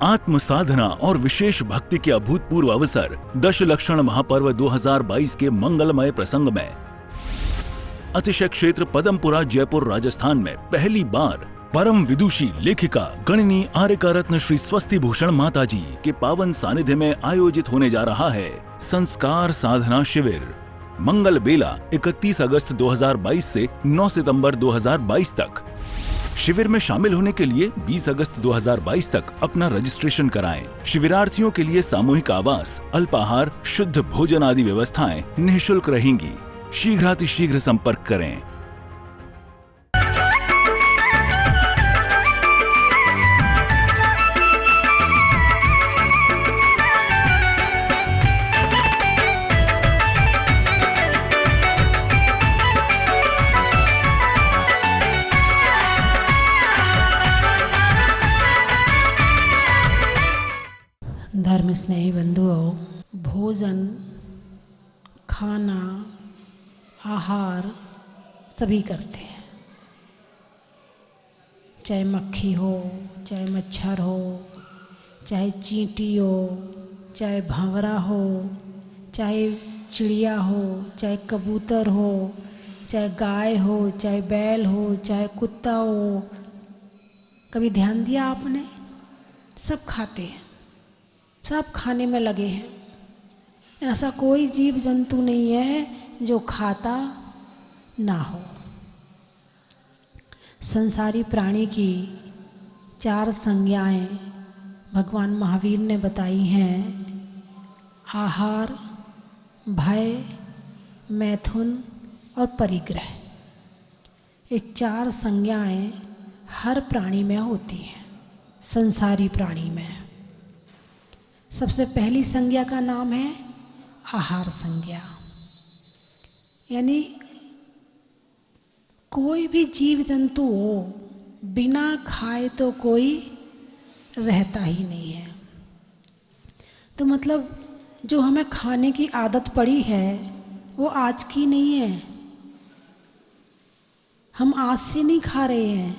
आत्म साधना और विशेष भक्ति के अभूतपूर्व अवसर दशलक्षण महापर्व 2022 के मंगलमय प्रसंग में अतिशय क्षेत्र पदमपुरा जयपुर राजस्थान में पहली बार परम विदुषी लेखिका गणिनी आर्यका रत्न श्री स्वस्ति भूषण माता जी के पावन सानिध्य में आयोजित होने जा रहा है संस्कार साधना शिविर। मंगल बेला 31 अगस्त 2022 से 9 सितंबर 2022 तक। शिविर में शामिल होने के लिए 20 अगस्त 2022 तक अपना रजिस्ट्रेशन कराएं। शिविरार्थियों के लिए सामूहिक आवास, अल्पाहार, शुद्ध भोजन आदि व्यवस्थाएं निःशुल्क रहेंगी। शीघ्रातिशीघ्र संपर्क करें। धर्म स्नेही बंधुओं, भोजन, खाना, आहार सभी करते हैं। चाहे मक्खी हो, चाहे मच्छर हो, चाहे चींटी हो, चाहे भंवरा हो, चाहे चिड़िया हो, चाहे कबूतर हो, चाहे गाय हो, चाहे बैल हो, चाहे कुत्ता हो। कभी ध्यान दिया आपने? सब खाते हैं, सब खाने में लगे हैं। ऐसा कोई जीव जंतु नहीं है जो खाता ना हो। संसारी प्राणी की 4 संज्ञाएं भगवान महावीर ने बताई हैं: आहार, भय, मैथुन और परिग्रह। ये 4 संज्ञाएं हर प्राणी में होती हैं, संसारी प्राणी में। सबसे पहली संज्ञा का नाम है आहार संज्ञा। यानी कोई भी जीव जंतु हो, बिना खाए तो कोई रहता ही नहीं है। तो मतलब जो हमें खाने की आदत पड़ी है वो आज की नहीं है। हम आज से नहीं खा रहे हैं,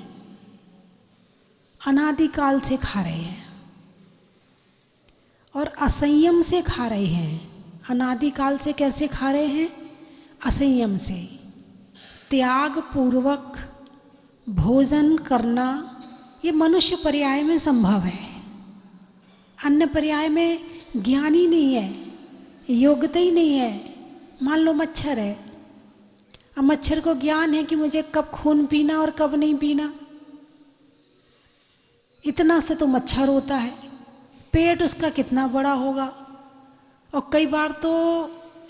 अनादिकाल से खा रहे हैं और असंयम से खा रहे हैं। अनादिकाल से कैसे खा रहे हैं? असंयम से। त्याग पूर्वक भोजन करना ये मनुष्य पर्याय में संभव है, अन्य पर्याय में ज्ञान ही नहीं है, योग्यता ही नहीं है। मान लो मच्छर है, अब मच्छर को ज्ञान है कि मुझे कब खून पीना और कब नहीं पीना। इतना से तो मच्छर होता है, पेट उसका कितना बड़ा होगा। और कई बार तो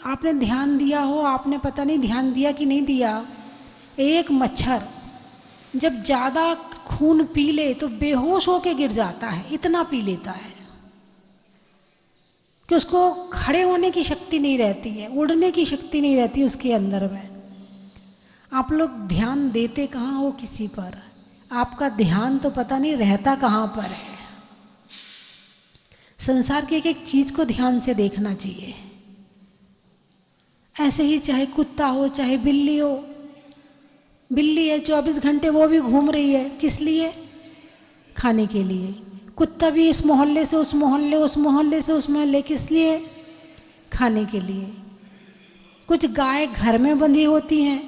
आपने ध्यान दिया हो, आपने पता नहीं ध्यान दिया कि नहीं दिया, एक मच्छर जब ज़्यादा खून पी ले तो बेहोश होके गिर जाता है, इतना पी लेता है कि उसको खड़े होने की शक्ति नहीं रहती है, उड़ने की शक्ति नहीं रहती उसके अंदर में। आप लोग ध्यान देते कहाँ हो किसी पर? आपका ध्यान तो पता नहीं रहता कहाँ पर है। संसार की एक एक चीज़ को ध्यान से देखना चाहिए। ऐसे ही चाहे कुत्ता हो, चाहे बिल्ली हो। बिल्ली है 24 घंटे वो भी घूम रही है, किस लिए? खाने के लिए। कुत्ता भी इस मोहल्ले से उस मोहल्ले, उस मोहल्ले से उस मोहल्ले, किस लिए? खाने के लिए। कुछ गाय घर में बंधी होती हैं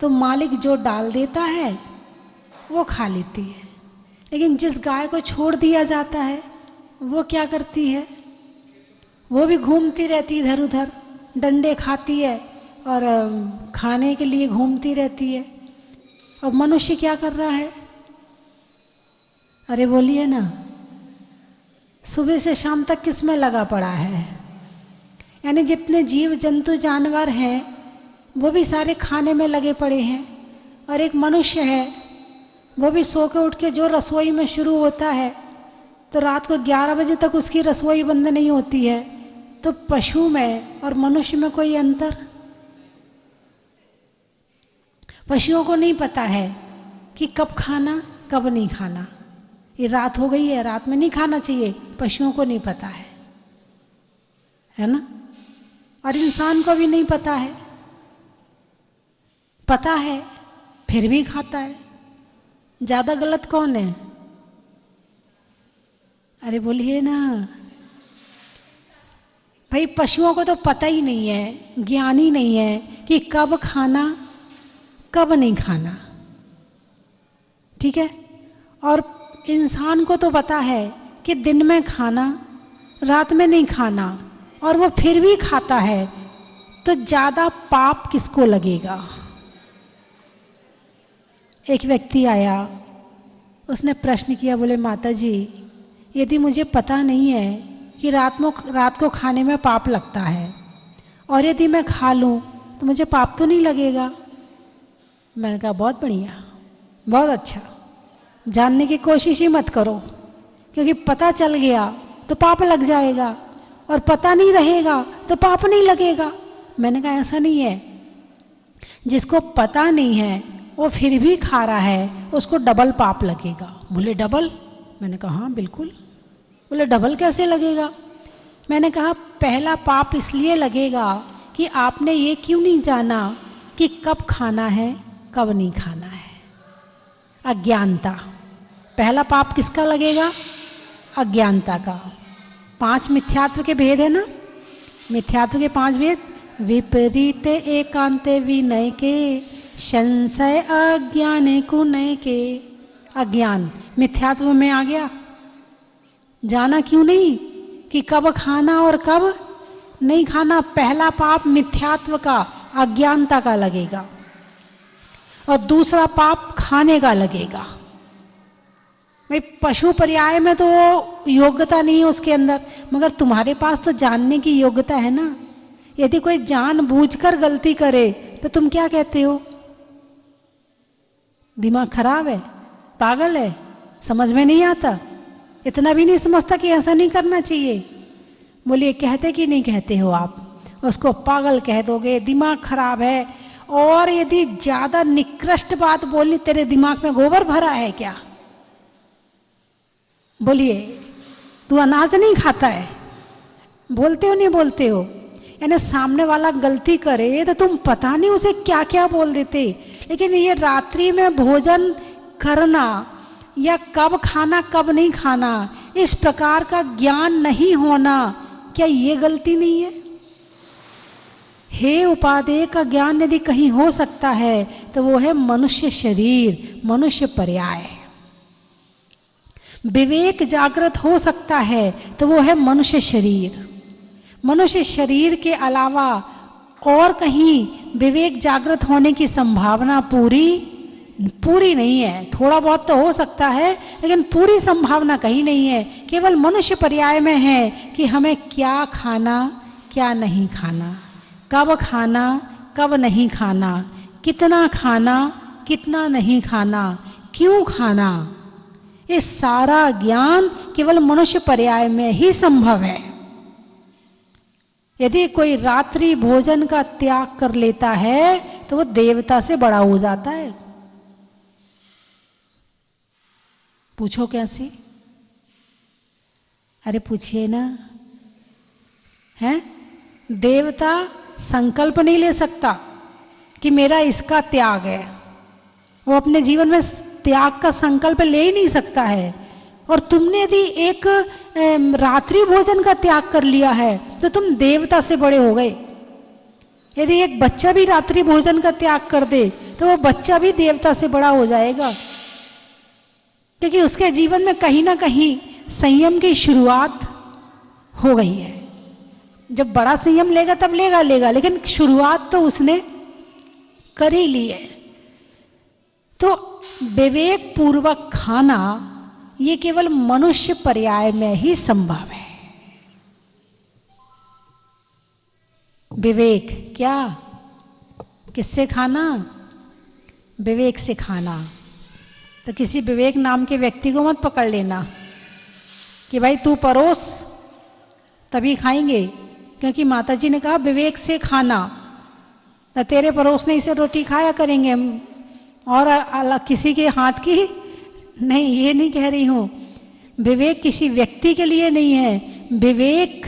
तो मालिक जो डाल देता है वो खा लेती है, लेकिन जिस गाय को छोड़ दिया जाता है वो क्या करती है? वो भी घूमती रहती इधर उधर, डंडे खाती है और खाने के लिए घूमती रहती है। और मनुष्य क्या कर रहा है? अरे बोलिए ना, सुबह से शाम तक किस में लगा पड़ा है? यानी जितने जीव जंतु जानवर हैं वो भी सारे खाने में लगे पड़े हैं। और एक मनुष्य है, वो भी सो के उठ के जो रसोई में शुरू होता है तो रात को 11 बजे तक उसकी रसोई बंद नहीं होती है। तो पशु में और मनुष्य में कोई अंतर? पशुओं को नहीं पता है कि कब खाना कब नहीं खाना। ये रात हो गई है, रात में नहीं खाना चाहिए, पशुओं को नहीं पता है ना? और इंसान को भी नहीं पता है, पता है फिर भी खाता है। ज़्यादा गलत कौन है? अरे बोलिए ना भाई, पशुओं को तो पता ही नहीं है, ज्ञान ही नहीं है कि कब खाना कब नहीं खाना। ठीक है। और इंसान को तो पता है कि दिन में खाना, रात में नहीं खाना, और वो फिर भी खाता है, तो ज़्यादा पाप किसको लगेगा? एक व्यक्ति आया, उसने प्रश्न किया, बोले माता जी यदि मुझे पता नहीं है कि रात को खाने में पाप लगता है, और यदि मैं खा लूँ तो मुझे पाप तो नहीं लगेगा? मैंने कहा बहुत बढ़िया, बहुत अच्छा, जानने की कोशिश ही मत करो, क्योंकि पता चल गया तो पाप लग जाएगा, और पता नहीं रहेगा तो पाप नहीं लगेगा। मैंने कहा ऐसा नहीं है, जिसको पता नहीं है वो फिर भी खा रहा है, उसको डबल पाप लगेगा। बोले डबल? मैंने कहा हाँ बिल्कुल। बोले डबल कैसे लगेगा? मैंने कहा पहला पाप इसलिए लगेगा कि आपने ये क्यों नहीं जाना कि कब खाना है कब नहीं खाना है। अज्ञानता। पहला पाप किसका लगेगा? अज्ञानता का। 5 मिथ्यात्व के भेद है ना, मिथ्यात्व के 5 भेद। विपरीत एकांते विनय के, संशय अज्ञान कुनय के। अज्ञान मिथ्यात्व में आ गया। जाना क्यों नहीं कि कब खाना और कब नहीं खाना। पहला पाप मिथ्यात्व का, अज्ञानता का लगेगा, और दूसरा पाप खाने का लगेगा। भाई पशु पर्याय में तो वो योग्यता नहीं है उसके अंदर, मगर तुम्हारे पास तो जानने की योग्यता है ना। यदि कोई जानबूझकर गलती करे तो तुम क्या कहते हो? दिमाग खराब है, पागल है, समझ में नहीं आता, इतना भी नहीं समझता कि ऐसा नहीं करना चाहिए। बोलिए कहते कि नहीं कहते हो आप? उसको पागल कह दोगे, दिमाग खराब है। और यदि ज्यादा निकृष्ट बात बोलनी, तेरे दिमाग में गोबर भरा है क्या? बोलिए तू अनाज नहीं खाता है, बोलते हो नहीं बोलते हो? यानी सामने वाला गलती करे तो तुम पता नहीं उसे क्या क्या बोल देते। लेकिन ये रात्रि में भोजन करना या कब खाना कब नहीं खाना, इस प्रकार का ज्ञान नहीं होना, क्या ये गलती नहीं है? हे उपादेय का ज्ञान यदि कहीं हो सकता है तो वो है मनुष्य शरीर, मनुष्य पर्याय। विवेक जागृत हो सकता है तो वो है मनुष्य शरीर। मनुष्य शरीर के अलावा और कहीं विवेक जागृत होने की संभावना पूरी नहीं है। थोड़ा बहुत तो हो सकता है, लेकिन पूरी संभावना कहीं नहीं है। केवल मनुष्य पर्याय में है कि हमें क्या खाना क्या नहीं खाना, कब खाना कब नहीं खाना, कितना खाना कितना नहीं खाना, क्यों खाना। ये सारा ज्ञान केवल मनुष्य पर्याय में ही संभव है। यदि कोई रात्रि भोजन का त्याग कर लेता है तो वो देवता से बड़ा हो जाता है। पूछो कैसे? अरे पूछिए ना। है देवता संकल्प नहीं ले सकता कि मेरा इसका त्याग है, वो अपने जीवन में त्याग का संकल्प ले ही नहीं सकता है। और तुमने यदि एक रात्रि भोजन का त्याग कर लिया है तो तुम देवता से बड़े हो गए। यदि एक बच्चा भी रात्रि भोजन का त्याग कर दे तो वो बच्चा भी देवता से बड़ा हो जाएगा, क्योंकि उसके जीवन में कहीं ना कहीं संयम की शुरुआत हो गई है। जब बड़ा संयम लेगा तब लेगा, लेकिन शुरुआत तो उसने कर ही ली है। तो विवेक पूर्वक खाना ये केवल मनुष्य पर्याय में ही संभव है। विवेक क्या? किससे खाना? विवेक से खाना। तो किसी विवेक नाम के व्यक्ति को मत पकड़ लेना कि भाई तू परोस तभी खाएंगे, क्योंकि माताजी ने कहा विवेक से खाना, तो तेरे परोसने से रोटी खाया करेंगे और अलग किसी के हाथ की नहीं। ये नहीं कह रही हूँ। विवेक किसी व्यक्ति के लिए नहीं है, विवेक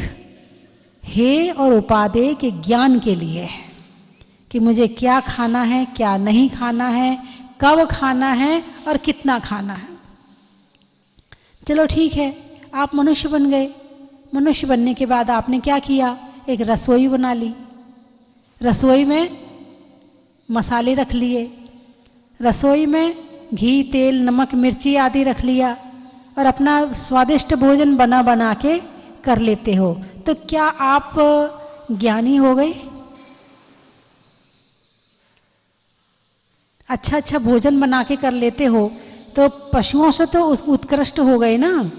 हे और उपादेय के ज्ञान के लिए है कि मुझे क्या खाना है क्या नहीं खाना है, कब खाना है और कितना खाना है। चलो ठीक है, आप मनुष्य बन गए। मनुष्य बनने के बाद आपने क्या किया, एक रसोई बना ली। रसोई में मसाले रख लिए, रसोई में घी, तेल, नमक, मिर्ची आदि रख लिया और अपना स्वादिष्ट भोजन बना बना के कर लेते हो। तो क्या आप ज्ञानी हो गए? अच्छा अच्छा भोजन बना के कर लेते हो तो पशुओं से तो उत्कृष्ट हो गए ना।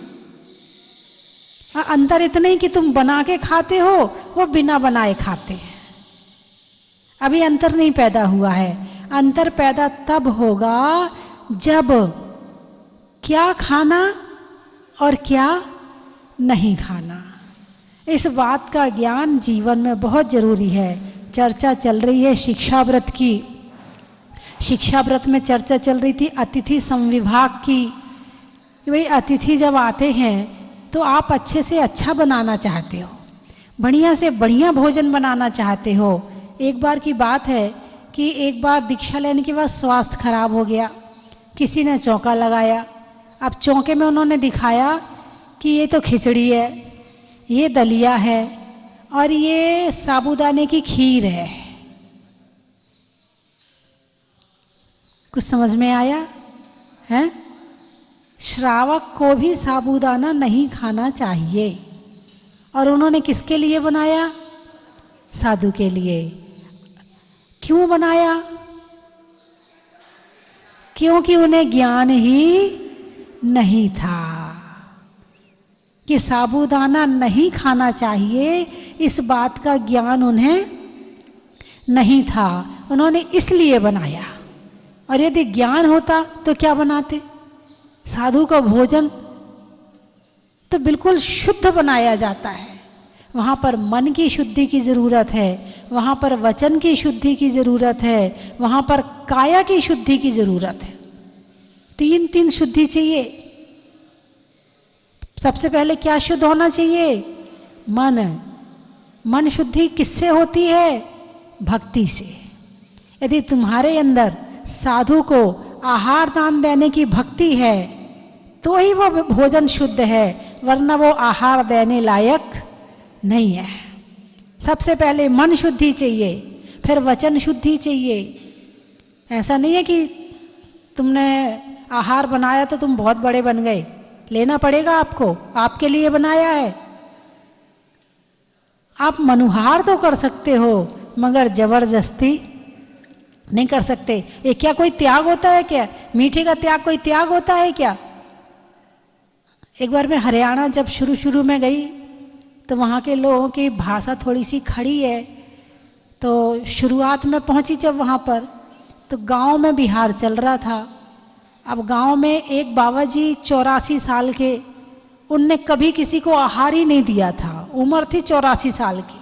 अंतर इतना ही कि तुम बना के खाते हो, वो बिना बनाए खाते हैं। अभी अंतर नहीं पैदा हुआ है। अंतर पैदा तब होगा जब क्या खाना और क्या नहीं खाना, इस बात का ज्ञान जीवन में बहुत जरूरी है। चर्चा चल रही है शिक्षा व्रत की। शिक्षा व्रत में चर्चा चल रही थी अतिथि संविभाग की। भाई अतिथि जब आते हैं तो आप अच्छे से अच्छा बनाना चाहते हो, बढ़िया से बढ़िया भोजन बनाना चाहते हो। एक बार की बात है कि एक बार दीक्षा लेने के बाद स्वास्थ्य खराब हो गया, किसी ने चौका लगाया। अब चौके में उन्होंने दिखाया कि ये तो खिचड़ी है, ये दलिया है और ये साबूदाने की खीर है। कुछ समझ में आया है? श्रावक को भी साबूदाना नहीं खाना चाहिए। और उन्होंने किसके लिए बनाया? साधु के लिए। क्यों बनाया? क्योंकि उन्हें ज्ञान ही नहीं था कि साबूदाना नहीं खाना चाहिए। इस बात का ज्ञान उन्हें नहीं था, उन्होंने इसलिए बनाया। और यदि ज्ञान होता तो क्या बनाते? साधु का भोजन तो बिल्कुल शुद्ध बनाया जाता है। वहाँ पर मन की शुद्धि की ज़रूरत है, वहाँ पर वचन की शुद्धि की ज़रूरत है, वहाँ पर काया की शुद्धि की ज़रूरत है। तीन शुद्धि चाहिए। सबसे पहले क्या शुद्ध होना चाहिए? मन। मन शुद्धि किससे होती है? भक्ति से। यदि तुम्हारे अंदर साधु को आहार दान देने की भक्ति है तो ही वो भोजन शुद्ध है, वरना वो आहार देने लायक नहीं है। सबसे पहले मन शुद्धि चाहिए, फिर वचन शुद्धि चाहिए। ऐसा नहीं है कि तुमने आहार बनाया तो तुम बहुत बड़े बन गए, लेना पड़ेगा आपको, आपके लिए बनाया है। आप मनुहार तो कर सकते हो मगर जबरदस्ती नहीं कर सकते। ये क्या कोई त्याग होता है क्या? मीठे का त्याग कोई त्याग होता है क्या? एक बार मैं हरियाणा जब शुरू में गई तो वहाँ के लोगों की भाषा थोड़ी सी खड़ी है। तो शुरुआत में पहुँची जब वहाँ पर, तो गांव में बिहार चल रहा था। अब गांव में एक बाबा जी 84 साल के, उनने कभी किसी को आहार ही नहीं दिया था, उम्र थी 84 साल की।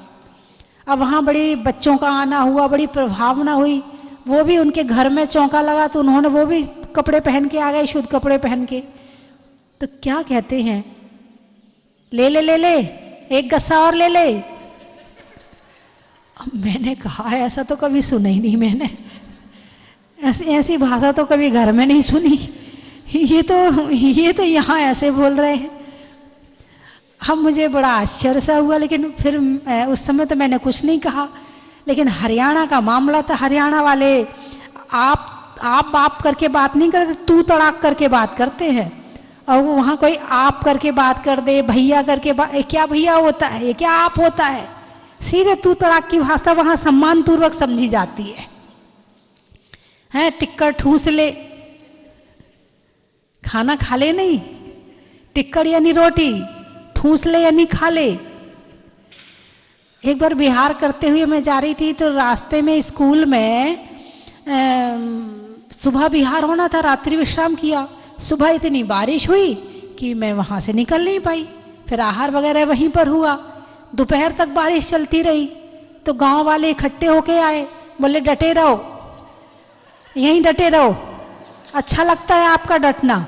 अब वहाँ बड़ी बच्चों का आना हुआ, बड़ी प्रभावना हुई। वो भी उनके घर में चौका लगा तो उन्होंने वो भी कपड़े पहन के आ गए, शुद्ध कपड़े पहन के। तो क्या कहते हैं, ले ले ले ले, एक गस्सा और ले ले। मैंने कहा ऐसा तो कभी सुना ही नहीं मैंने, ऐसी भाषा तो कभी घर में नहीं सुनी। ये तो यहाँ ऐसे बोल रहे हैं। अब मुझे बड़ा आश्चर्य सा हुआ, लेकिन फिर उस समय तो मैंने कुछ नहीं कहा। लेकिन हरियाणा का मामला था, हरियाणा वाले आप बाप करके बात नहीं करते, तू तड़ाक करके बात करते हैं। और वो वहाँ कोई आप करके बात कर दे, भैया करके बात, क्या भैया होता है, ये क्या आप होता है। सीधे तू तड़ाक की भाषा वहाँ सम्मान पूर्वक समझी जाती है। टिक्कर ठूस ले, खाना खा ले नहीं, टिक्कर यानी रोटी, ठूस ले यानी खा ले। एक बार बिहार करते हुए मैं जा रही थी तो रास्ते में स्कूल में सुबह बिहार होना था, रात्रि विश्राम किया। सुबह इतनी बारिश हुई कि मैं वहाँ से निकल नहीं पाई। फिर आहार वगैरह वहीं पर हुआ। दोपहर तक बारिश चलती रही तो गांव वाले इकट्ठे होके आए, बोले डटे रहो, यहीं डटे रहो, अच्छा लगता है आपका डटना।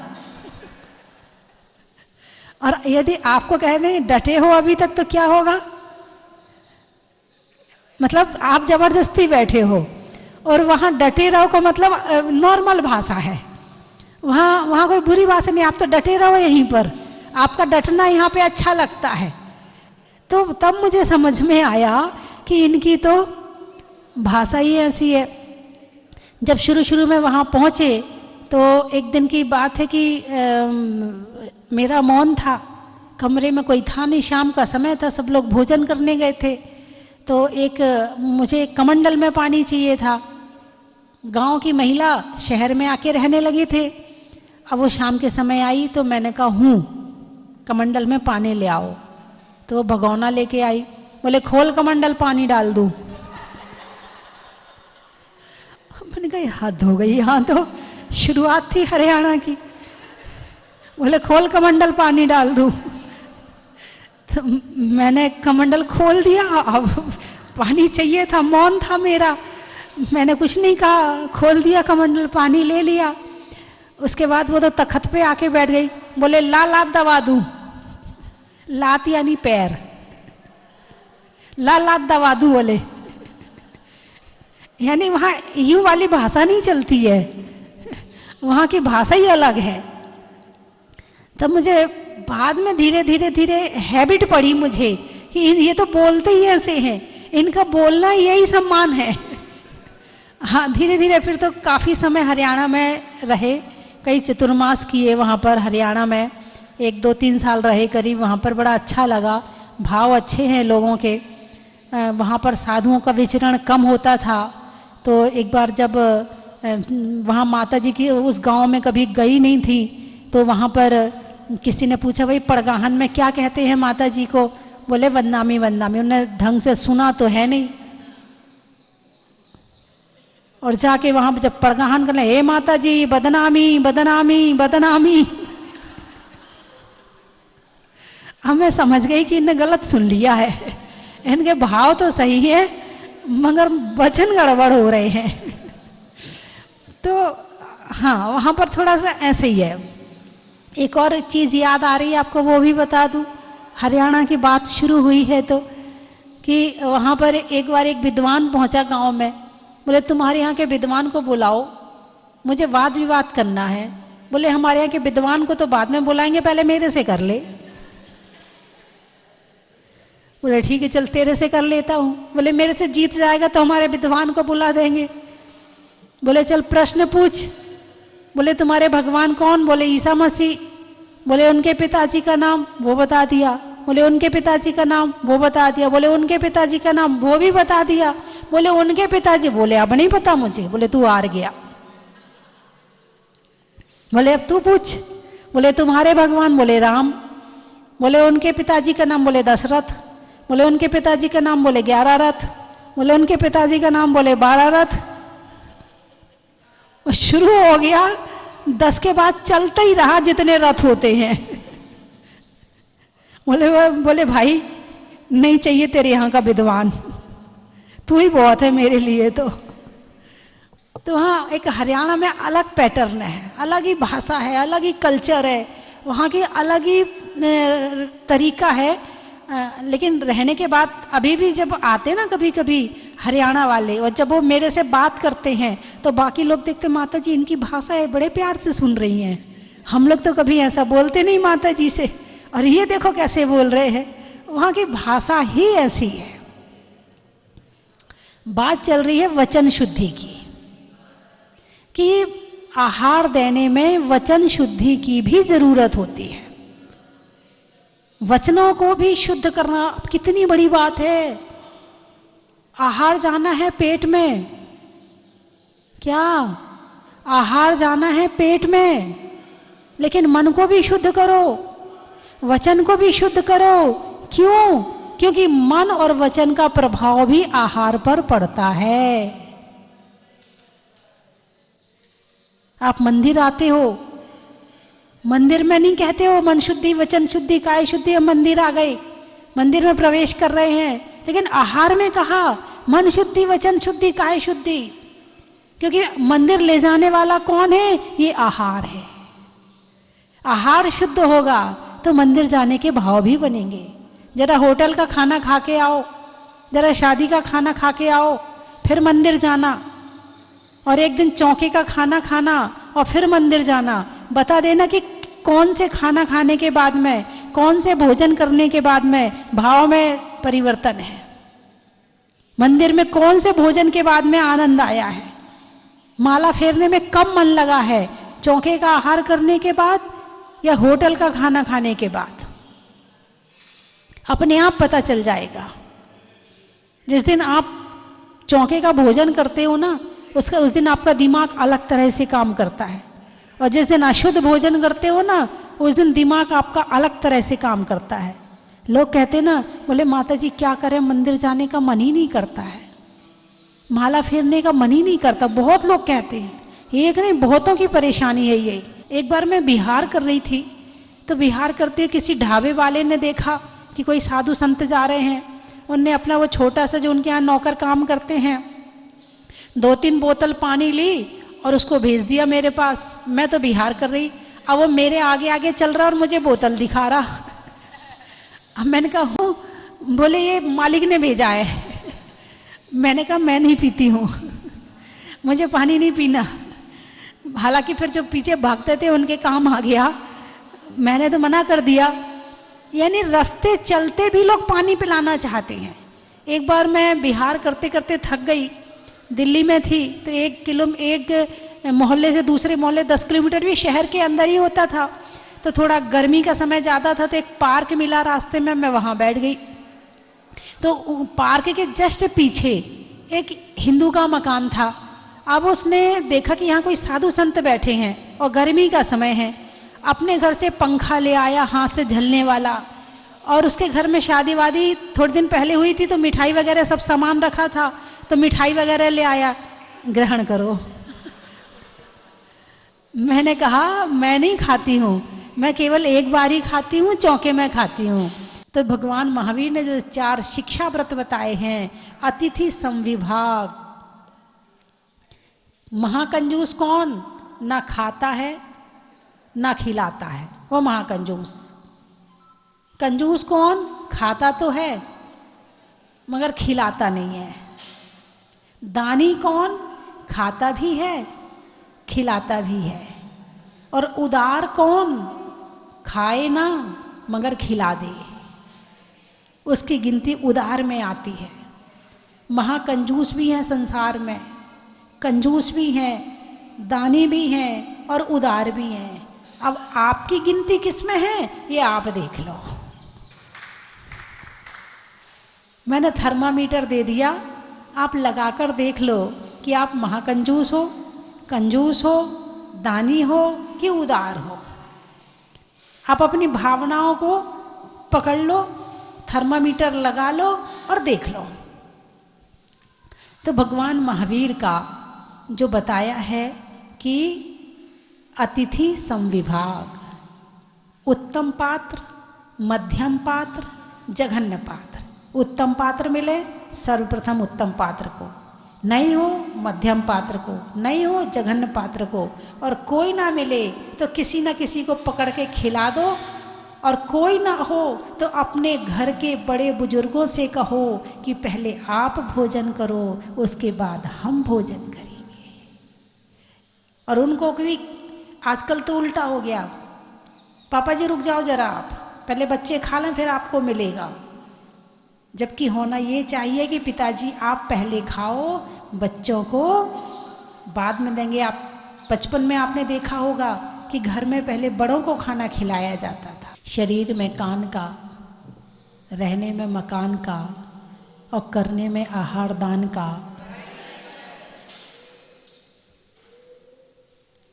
और यदि आपको कह दें डटे हो अभी तक तो क्या होगा? मतलब आप जबरदस्ती बैठे हो। और वहाँ डटे रहो का मतलब नॉर्मल भाषा है, वहाँ कोई बुरी भाषा नहीं। आप तो डटे रहो यहीं पर, आपका डटना यहाँ पे अच्छा लगता है। तो तब मुझे समझ में आया कि इनकी तो भाषा ही ऐसी है। जब शुरू शुरू में वहाँ पहुँचे तो एक दिन की बात है कि मेरा मौन था, कमरे में कोई था नहीं, शाम का समय था, सब लोग भोजन करने गए थे। तो मुझे कमंडल में पानी चाहिए था। गांव की महिला शहर में आके रहने लगे थे। अब वो शाम के समय आई तो मैंने कहा हूँ कमंडल में पानी ले आओ। तो वो भगोना लेके आई, बोले खोल कमंडल पानी डाल दूँ। मैंने कहा हद हो गई, यहाँ तो शुरुआत थी हरियाणा की। बोले खोल कमंडल पानी डाल दूँ। तो मैंने कमंडल खोल दिया। अब पानी चाहिए था, मौन था मेरा, मैंने कुछ नहीं कहा, खोल दिया कमंडल, पानी ले लिया। उसके बाद वो तो तख्त पे आके बैठ गई, बोले लात दबा दूँ। लात यानी पैर, लात दबा दूँ बोले। यानी वहाँ यूं वाली भाषा नहीं चलती है, वहाँ की भाषा ही अलग है। तब मुझे बाद में धीरे धीरे धीरे हैबिट पड़ी मुझे कि ये तो बोलते ही ऐसे हैं, इनका बोलना यही सम्मान है। हाँ, धीरे धीरे फिर तो काफ़ी समय हरियाणा में रहे, कई चतुर्मास किए वहाँ पर हरियाणा में, 1, 2, 3 साल रहे करीब। वहाँ पर बड़ा अच्छा लगा, भाव अच्छे हैं लोगों के। वहाँ पर साधुओं का विचरण कम होता था। तो एक बार जब वहाँ माता जी की उस गांव में कभी गई नहीं थी, तो वहाँ पर किसी ने पूछा भाई पड़गाहन में क्या कहते हैं माता जी को? बोले वंदनामी वंदनामी। उन्होंने ढंग से सुना तो है नहीं, और जाके वहाँ जब पड़गाहन करने, हे माता जी बदनामी बदनामी बदनामी। अब मैं समझ गई कि इनने गलत सुन लिया है, इनके भाव तो सही है मगर वचन गड़बड़ हो रहे हैं। तो हाँ, वहाँ पर थोड़ा सा ऐसे ही है। एक और चीज़ याद आ रही है आपको, वो भी बता दूँ। हरियाणा की बात शुरू हुई है तो, कि वहाँ पर एक बार एक विद्वान पहुँचा गांव में। बोले तुम्हारे यहाँ के विद्वान को बुलाओ, मुझे वाद विवाद करना है। बोले हमारे यहाँ के विद्वान को तो बाद में बुलाएंगे, पहले मेरे से कर ले। बोले ठीक है चल तेरे से कर लेता हूँ। बोले मेरे से जीत जाएगा तो हमारे विद्वान को बुला देंगे। बोले चल प्रश्न पूछ। बोले तुम्हारे भगवान कौन? बोले ईसा मसीह। बोले उनके पिताजी का नाम? वो बता दिया। बोले उनके पिताजी का नाम? वो बता दिया। बोले उनके पिताजी का नाम? वो भी बता दिया। बोले उनके पिताजी? बोले अब नहीं पता मुझे। बोले तू हार गया। बोले अब तू पूछ। बोले तुम्हारे भगवान? बोले राम। बोले उनके पिताजी का नाम? बोले दशरथ। बोले उनके पिताजी का नाम? बोले 11 रथ। बोले उनके पिताजी का नाम? बोले 12 रथ। शुरू हो गया, 10 के बाद चलता ही रहा जितने रथ होते हैं। बोले भाई नहीं चाहिए तेरे यहाँ का विद्वान, तू ही बहुत है मेरे लिए। तो हाँ, एक हरियाणा में अलग पैटर्न है, अलग ही भाषा है, अलग ही कल्चर है, वहाँ की अलग ही तरीका है। लेकिन रहने के बाद अभी भी जब आते ना कभी कभी हरियाणा वाले, और जब वो मेरे से बात करते हैं तो बाकी लोग देखते माता जी इनकी भाषा है, बड़े प्यार से सुन रही हैं, हम लोग तो कभी ऐसा बोलते नहीं माता जी से, और ये देखो कैसे बोल रहे हैं। वहाँ की भाषा ही ऐसी है। बात चल रही है वचन शुद्धि की, कि आहार देने में वचन शुद्धि की भी जरूरत होती है। वचनों को भी शुद्ध करना कितनी बड़ी बात है। आहार जाना है पेट में, क्या आहार जाना है पेट में, लेकिन मन को भी शुद्ध करो, वचन को भी शुद्ध करो। क्यों? क्योंकि मन और वचन का प्रभाव भी आहार पर पड़ता है। आप मंदिर आते हो, मंदिर में नहीं कहते हो मन शुद्धि वचन शुद्धि काय शुद्धि, हम मंदिर आ गए, मंदिर में प्रवेश कर रहे हैं, लेकिन आहार में कहा मन शुद्धि वचन शुद्धि काय शुद्धि, क्योंकि मंदिर ले जाने वाला कौन है? ये आहार है। आहार शुद्ध होगा तो मंदिर जाने के भाव भी बनेंगे। जरा होटल का खाना खा के आओ, जरा शादी का खाना खा के आओ, फिर मंदिर जाना, और एक दिन चौके का खाना खाना और फिर मंदिर जाना, बता देना कि कौन से खाना खाने के बाद में, कौन से भोजन करने के बाद में भाव में परिवर्तन है, मंदिर में कौन से भोजन के बाद में आनंद आया है, माला फेरने में कब मन लगा है, चौके का आहार करने के बाद या होटल का खाना खाने के बाद, अपने आप पता चल जाएगा। जिस दिन आप चौके का भोजन करते हो ना, उस दिन आपका दिमाग अलग तरह से काम करता है, और जिस दिन अशुद्ध भोजन करते हो ना, उस दिन दिमाग आपका अलग तरह से काम करता है। लोग कहते ना, बोले माता जी क्या करें, मंदिर जाने का मन ही नहीं करता है, माला फेरने का मन ही नहीं करता। बहुत लोग कहते हैं, एक नहीं बहुतों की परेशानी है ये। एक बार मैं बिहार कर रही थी, तो बिहार करते हुए किसी ढाबे वाले ने देखा कि कोई साधु संत जा रहे हैं। उनने अपना वो छोटा सा, जो उनके यहाँ नौकर काम करते हैं, 2-3 बोतल पानी ली और उसको भेज दिया मेरे पास। मैं तो बिहार कर रही, अब वो मेरे आगे आगे चल रहा और मुझे बोतल दिखा रहा। अब मैंने कहा हूँ, बोले ये मालिक ने भेजा है। मैंने कहा मैं नहीं पीती हूँ, मुझे पानी नहीं पीना। हालांकि फिर जो पीछे भागते थे उनके काम आ गया, मैंने तो मना कर दिया। यानी रास्ते चलते भी लोग पानी पिलाना चाहते हैं। एक बार मैं बिहार करते करते थक गई, दिल्ली में थी, तो एक मोहल्ले से दूसरे मोहल्ले 10 किलोमीटर भी शहर के अंदर ही होता था। तो थोड़ा गर्मी का समय ज़्यादा था, तो एक पार्क मिला रास्ते में, मैं वहाँ बैठ गई। तो पार्क के जस्ट पीछे एक हिंदू का मकान था। अब उसने देखा कि यहाँ कोई साधु संत बैठे हैं और गर्मी का समय है, अपने घर से पंखा ले आया हाथ से झलने वाला, और उसके घर में शादी वादी थोड़े दिन पहले हुई थी, तो मिठाई वगैरह सब सामान रखा था, तो मिठाई वगैरह ले आया, ग्रहण करो। मैंने कहा मैं नहीं खाती हूँ, मैं केवल एक बार ही खाती हूँ, चौके में खाती हूँ। तो भगवान महावीर ने जो 4 शिक्षा व्रत बताए हैं, अतिथि संविभाग। महाकंजूस कौन? ना खाता है ना खिलाता है, वो महाकंजूस। कंजूस कौन? खाता तो है मगर खिलाता नहीं है। दानी कौन? खाता भी है खिलाता भी है। और उदार कौन? खाए ना मगर खिला दे, उसकी गिनती उदार में आती है। महाकंजूस भी हैं संसार में, कंजूस भी हैं, दानी भी हैं और उदार भी हैं। अब आपकी गिनती किस में है ये आप देख लो। मैंने थर्मामीटर दे दिया, आप लगाकर देख लो कि आप महाकंजूस हो, कंजूस हो, दानी हो कि उदार हो। आप अपनी भावनाओं को पकड़ लो, थर्मामीटर लगा लो और देख लो। तो भगवान महावीर का जो बताया है कि अतिथि संविभाग, उत्तम पात्र, मध्यम पात्र, जघन्य पात्र। उत्तम पात्र मिले सर्वप्रथम उत्तम पात्र को, नहीं हो मध्यम पात्र को, नहीं हो जघन्य पात्र को, और कोई ना मिले तो किसी ना किसी को पकड़ के खिला दो, और कोई ना हो तो अपने घर के बड़े बुजुर्गों से कहो कि पहले आप भोजन करो, उसके बाद हम भोजन करेंगे। और उनको भी आजकल तो उल्टा हो गया, पापा जी रुक जाओ जरा, आप पहले बच्चे खा लें फिर आपको मिलेगा। जबकि होना ये चाहिए कि पिताजी आप पहले खाओ, बच्चों को बाद में देंगे। आप बचपन में आपने देखा होगा कि घर में पहले बड़ों को खाना खिलाया जाता था। शरीर में कान का, रहने में मकान का और करने में आहार दान का।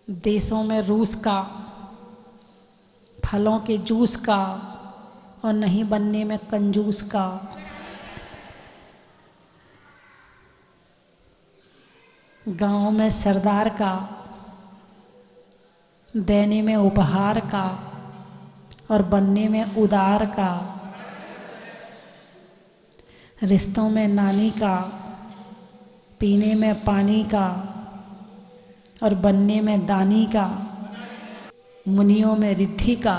देशों में रूस का, फलों के जूस का, और नहीं बनने में कंजूस का। गांव में सरदार का, देने में उपहार का और बनने में उदार का। रिश्तों में नानी का, पीने में पानी का और बनने में दानी का। मुनियों में रिद्धि का,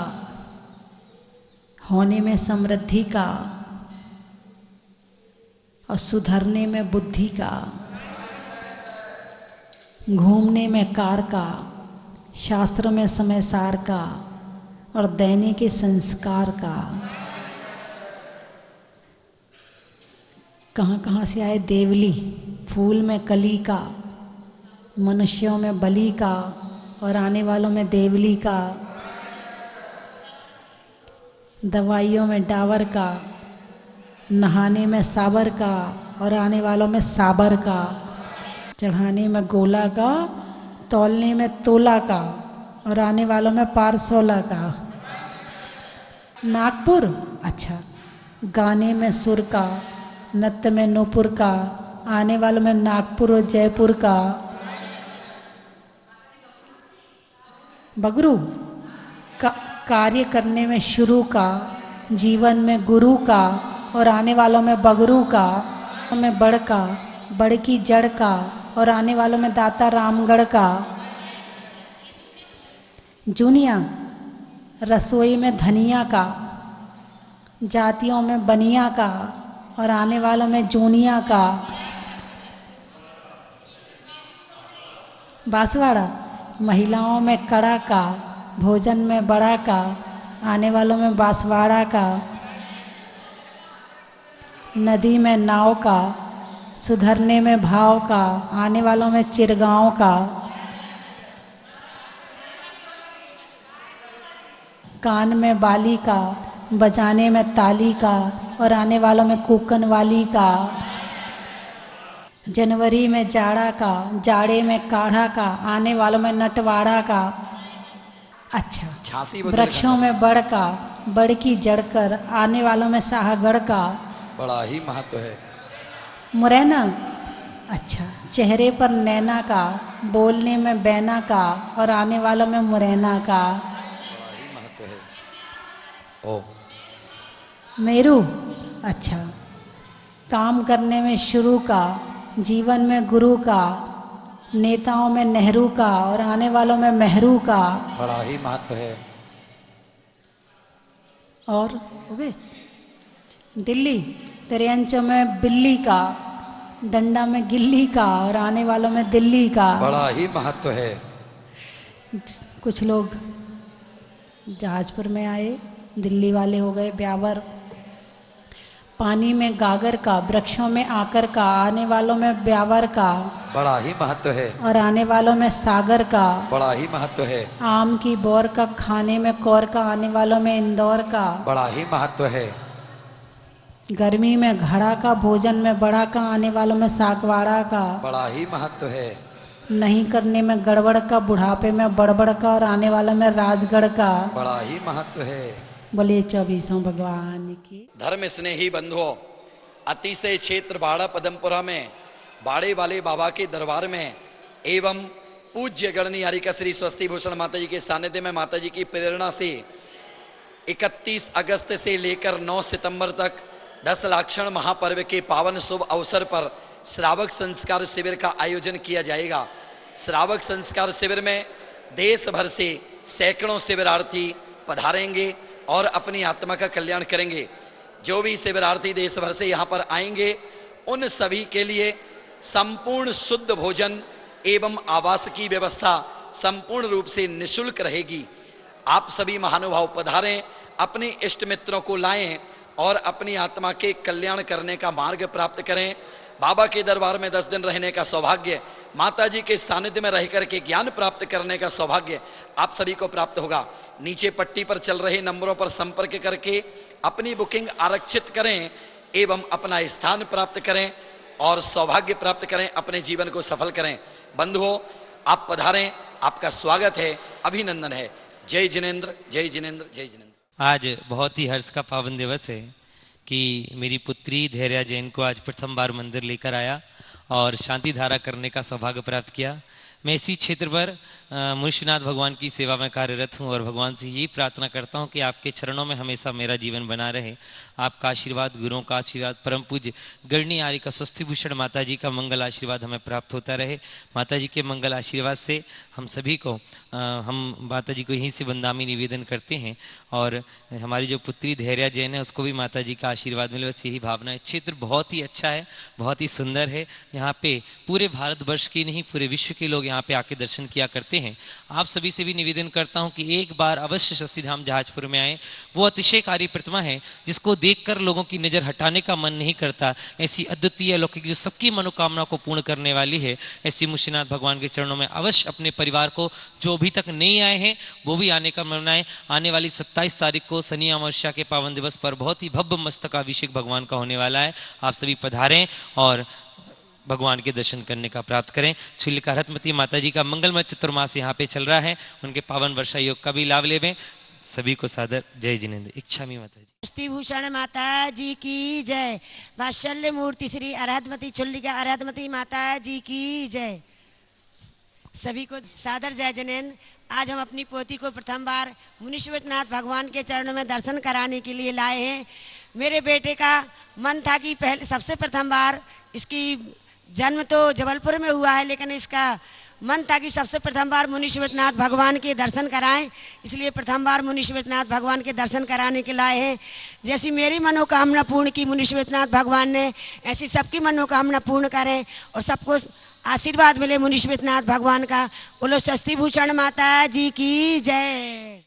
होने में समृद्धि का और सुधरने में बुद्धि का। घूमने में कार का, शास्त्र में समय सार का और देने के संस्कार का। कहाँ कहाँ से आए देवली, फूल में कली का, मनुष्यों में बलि का और आने वालों में देवली का, दवाइयों में डावर का, नहाने में साबर का और आने वालों में साबर का, चढ़ाने में गोला का, तौलने में तोला का और आने वालों में पारसोला का। नागपुर, अच्छा, गाने में सुर का, नृत्य में नूपुर का, आने वालों में नागपुर और जयपुर का। बगरू, कार्य करने में शुरू का, जीवन में गुरु का और आने वालों में बगरू का, में बड़ का, बड़ की जड़ का और आने वालों में दाता रामगढ़ का। जूनिया, रसोई में धनिया का, जातियों में बनिया का और आने वालों में जूनिया का। बांसवाड़ा, महिलाओं में कड़ा का, भोजन में बड़ा का, आने वालों में बांसवाड़ा का। नदी में नाव का, सुधरने में भाव का, आने वालों में चिरगांव का। कान में बाली का, बजाने में ताली का और आने वालों में कूकन वाली का। जनवरी में जाड़ा का, जाड़े में काढ़ा का, आने वालों में नटवाड़ा का। अच्छा, वृक्षों में बड़ का, बड़ की जड़कर, आने वालों में साहगढ़ का। बड़ा ही महत्व है। मुरैना, अच्छा, चेहरे पर नैना का, बोलने में बैना का और आने वालों में मुरैना का। बड़ा ही महत्व है। ओ मेरू, अच्छा, काम करने में शुरू का, जीवन में गुरु का, नेताओं में नेहरू का और आने वालों में मेहरू का। बड़ा ही महत्व है। और हो गए। दिल्ली, तेरे अंचों में बिल्ली का, डंडा में गिल्ली का और आने वालों में दिल्ली का। बड़ा ही महत्व है। कुछ लोग जहाजपुर में आए, दिल्ली वाले हो गए ब्यावर। पानी में गागर का, वृक्षों में आकर का, आने वालों में ब्यावर का। बड़ा ही महत्व है। और आने वालों में सागर का। बड़ा ही महत्व है। आम की बोर का, खाने में कौर का, आने वालों में इंदौर का। बड़ा ही महत्व है। गर्मी में घड़ा का, भोजन में बड़ा का, आने वालों में सागवाड़ा का। बड़ा ही महत्व है। नहीं करने में गड़बड़ का, बुढ़ापे में बड़बड़ का और आने वालों में राजगढ़ का। बड़ा ही महत्व है। बोले 24 भगवान की। धर्म स्नेही बंधुओं, अतिशय क्षेत्र बाड़ा पदमपुरा में बाड़े वाले बाबा के दरबार में एवं पूज्य गणनी हरिका श्री स्वस्ति भूषण माता जी के सानिध्य में माता जी की प्रेरणा से 31 अगस्त से लेकर 9 सितंबर तक 10 लाक्षण महापर्व के पावन शुभ अवसर पर श्रावक संस्कार शिविर का आयोजन किया जाएगा। श्रावक संस्कार शिविर में देश भर से सैकड़ों शिविरार्थी पधारेंगे और अपनी आत्मा का कल्याण करेंगे। जो भी शिविरार्थी देश भर से यहाँ पर आएंगे उन सभी के लिए संपूर्ण शुद्ध भोजन एवं आवास की व्यवस्था संपूर्ण रूप से निःशुल्क रहेगी। आप सभी महानुभाव पधारें, अपने इष्ट मित्रों को लाएं और अपनी आत्मा के कल्याण करने का मार्ग प्राप्त करें। बाबा के दरबार में 10 दिन रहने का सौभाग्य, माता जी के सानिध्य में रह करके ज्ञान प्राप्त करने का सौभाग्य आप सभी को प्राप्त होगा। नीचे पट्टी पर चल रहे नंबरों पर संपर्क करके अपनी बुकिंग आरक्षित करें एवं अपना स्थान प्राप्त करें और सौभाग्य प्राप्त करें, अपने जीवन को सफल करें। बंधुओं, आप पधारें, आपका स्वागत है, अभिनंदन है। जय जिनेंद्र, जय जिनेंद्र, जय जिनेंद्र। आज बहुत ही हर्ष का पावन दिवस है कि मेरी पुत्री धैर्या जैन को आज प्रथम बार मंदिर लेकर आया और शांति धारा करने का सौभाग्य प्राप्त किया। मैं इसी क्षेत्र पर मुनिनाथ भगवान की सेवा में कार्यरत हूँ और भगवान से यही प्रार्थना करता हूँ कि आपके चरणों में हमेशा मेरा जीवन बना रहे। आपका आशीर्वाद, गुरुओं का आशीर्वाद, परम पूज्य गणनी आर्य का स्वस्ति भूषण माता जी का मंगल आशीर्वाद हमें प्राप्त होता रहे। माता जी के मंगल आशीर्वाद से हम सभी को हम माता जी को यहीं से वंदामी निवेदन करते हैं और हमारी जो पुत्री धैर्या जैन है उसको भी माता जी का आशीर्वाद मिले, बस यही भावना है। क्षेत्र बहुत ही अच्छा है, बहुत ही सुंदर है। यहाँ पे पूरे भारतवर्ष के नहीं पूरे विश्व के लोग यहाँ पे आके दर्शन किया करते हैं। आप सभी से भी निवेदन करता हूँ कि एक बार अवश्य शक्तिधाम जहाजपुर में आए। वो अतिशयकारी प्रतिमा है जिसको देखकर लोगों की नज़र हटाने का मन नहीं करता। ऐसी अद्वितीय अलौकिक जो सबकी मनोकामना को पूर्ण करने वाली है, ऐसी मुशीनाथ भगवान के चरणों में अवश्य अपने परिवार को, जो अभी तक नहीं आए हैं वो भी आने का मनाएं। आने वाली 27 तारीख को शनि अमावस्या के पावन दिवस पर बहुत ही भव्य मस्तकाभिषेक भगवान का होने वाला है। आप सभी पधारें और भगवान के दर्शन करने का प्राप्त करें। छिल्लिका रत्नमती माता जी का मंगलमय चतुर्मास यहाँ पे चल रहा है, उनके पावन वर्षा योग का भी लाभ लेवें। सभी को सादर जय जिनेन्द्र। इच्छामी माता जी। स्वस्ति भूषण माता जी की जय। वात्सल्य मूर्ति श्री आराधमती छिल्लिका आराधमती माता जी की जय। सभी को सादर जय जिनेन्द्र। आज हम अपनी पोती को प्रथम बार मुनीश्वरनाथ भगवान के चरणों में दर्शन कराने के लिए लाए हैं। मेरे बेटे का मन था कि पहले सबसे प्रथम बार, इसकी जन्म तो जबलपुर में हुआ है, लेकिन इसका मन था कि सबसे प्रथम बार मुनीश्वरनाथ भगवान के दर्शन कराएं, इसलिए प्रथम बार मुनीश्वरनाथ भगवान के दर्शन कराने के लाए हैं। जैसी मेरी मनोकामना पूर्ण की मुनीश्वरनाथ भगवान ने, ऐसी सबकी मनोकामना पूर्ण करें और सबको आशीर्वाद मिले मुनीश्वरनाथ भगवान का। बोलो स्वस्ति भूषण माता जी की जय।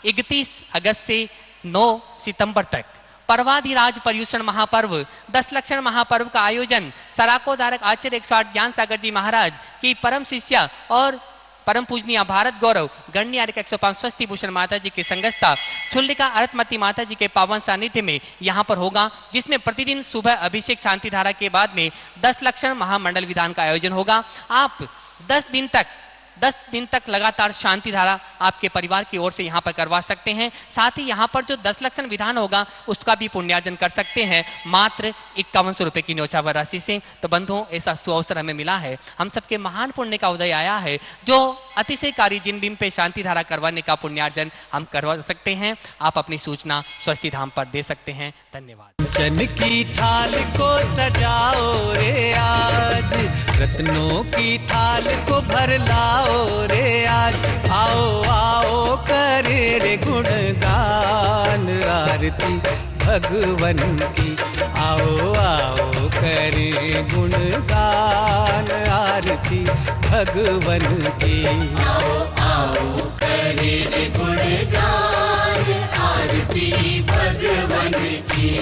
31 अगस्त से 9 सितंबर तक पर्वाधिराज पर्युषण महापर्व 10 लक्षण महापर्व का आयोजन सराकोधारक आचार्य 108 ज्ञान सागर जी महाराज की परम शिष्या और परम पूजनीय भारत गौरव गणनीय 105 स्वस्ति भूषण माता जी के संगस्था छिल्लिका अरतमती माता जी के पावन सानिध्य में यहाँ पर होगा, जिसमें प्रतिदिन सुबह अभिषेक शांति धारा के बाद में 10 लक्षण महामंडल विधान का आयोजन होगा। आप 10 दिन तक लगातार शांति धारा आपके परिवार की ओर से यहाँ पर करवा सकते हैं। साथ ही यहाँ पर जो 10 लक्षण विधान होगा उसका भी पुण्यार्जन कर सकते हैं मात्र 5100 रुपये की न्योछावर राशि से। तो बंधुओं, ऐसा सुअवसर हमें मिला है, हम सबके महान पुण्य का उदय आया है, जो अतिशयकारी जिन बिंब पे शांति धारा करवाने का पुण्यार्जन हम करवा सकते हैं। आप अपनी सूचना स्वस्ति धाम पर दे सकते हैं। धन्यवाद। चन की थाल को सजाओ रे आज, रत्नों की थाल को भर लाओ रे आज। आओ आओ करे रे गुणगान आरती भगवन की। आओ आओ करे गुणगान आरती भगवन की। आओ आओ करे रे गुणगान आरती भगवन की।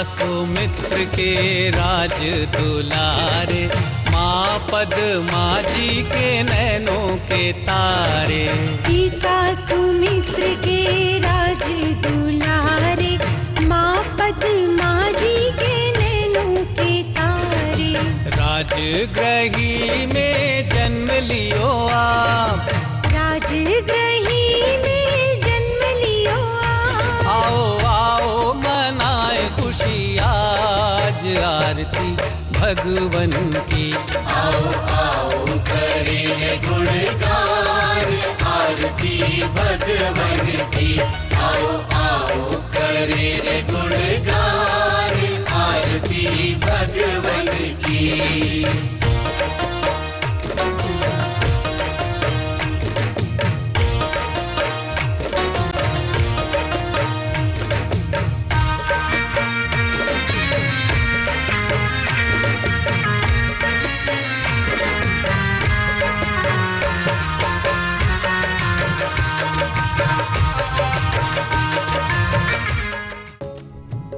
सुमित्र के राज दुलारे, माँ पद्मा जी के नैनों के तारे। पिता सुमित्र के राज दुलारे, माँ पद्मा जी के नैनों के तारे। राजगृही में जन्म लियो आप, राजगृही में जन्म लियो आप। आओ आओ मनाए खुशी आज आरती भगवन की। आओ आओ करे गुणगान आरती भगवन की। आओ आओ करे गुणगान आरती भगवन की।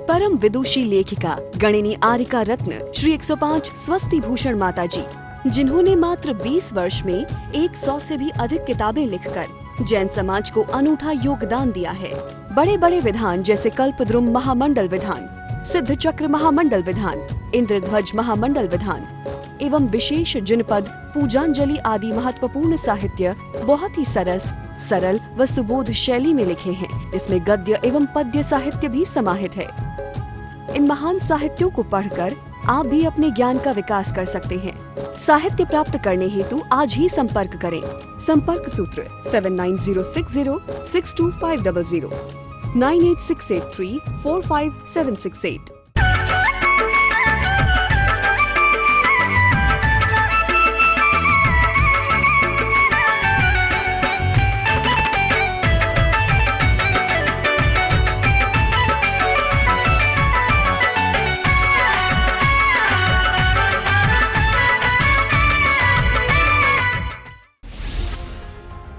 परम विदुषी लेखिका गणिनी आरिका रत्न श्री 105 स्वस्ति भूषण माता जी, जिन्होंने मात्र 20 वर्ष में 100 से भी अधिक किताबें लिखकर जैन समाज को अनूठा योगदान दिया है। बड़े बड़े विधान जैसे कल्पद्रुम महामंडल विधान, सिद्ध चक्र महामंडल विधान, इंद्रध्वज महामंडल विधान एवं विशेष जिनपद पूजांजलि आदि महत्वपूर्ण साहित्य बहुत ही सरल व सुबोध शैली में लिखे हैं, जिसमें गद्य एवं पद्य साहित्य भी समाहित है। इन महान साहित्यों को पढ़कर आप भी अपने ज्ञान का विकास कर सकते हैं। साहित्य प्राप्त करने हेतु आज ही संपर्क करें। संपर्क सूत्र 7906062500 9868345768।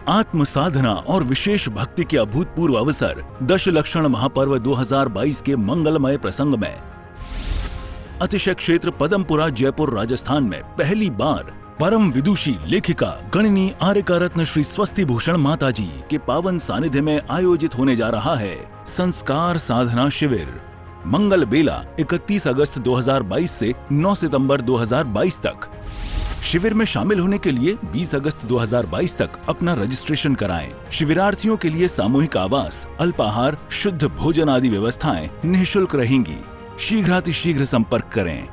आत्म साधना और विशेष भक्ति के अभूतपूर्व अवसर दशलक्षण महापर्व 2022 के मंगलमय प्रसंग में अतिशय क्षेत्र पदमपुरा जयपुर राजस्थान में पहली बार परम विदुषी लेखिका गणिनी आर्यका रत्न श्री स्वस्ति भूषण माता जी के पावन सानिध्य में आयोजित होने जा रहा है संस्कार साधना शिविर। मंगल बेला 31 अगस्त 2022 से 9 सितंबर 2022 तक। शिविर में शामिल होने के लिए 20 अगस्त 2022 तक अपना रजिस्ट्रेशन कराएं। शिविरार्थियों के लिए सामूहिक आवास, अल्पाहार, शुद्ध भोजन आदि व्यवस्थाएं निःशुल्क रहेंगी। शीघ्रातिशीघ्र संपर्क करें।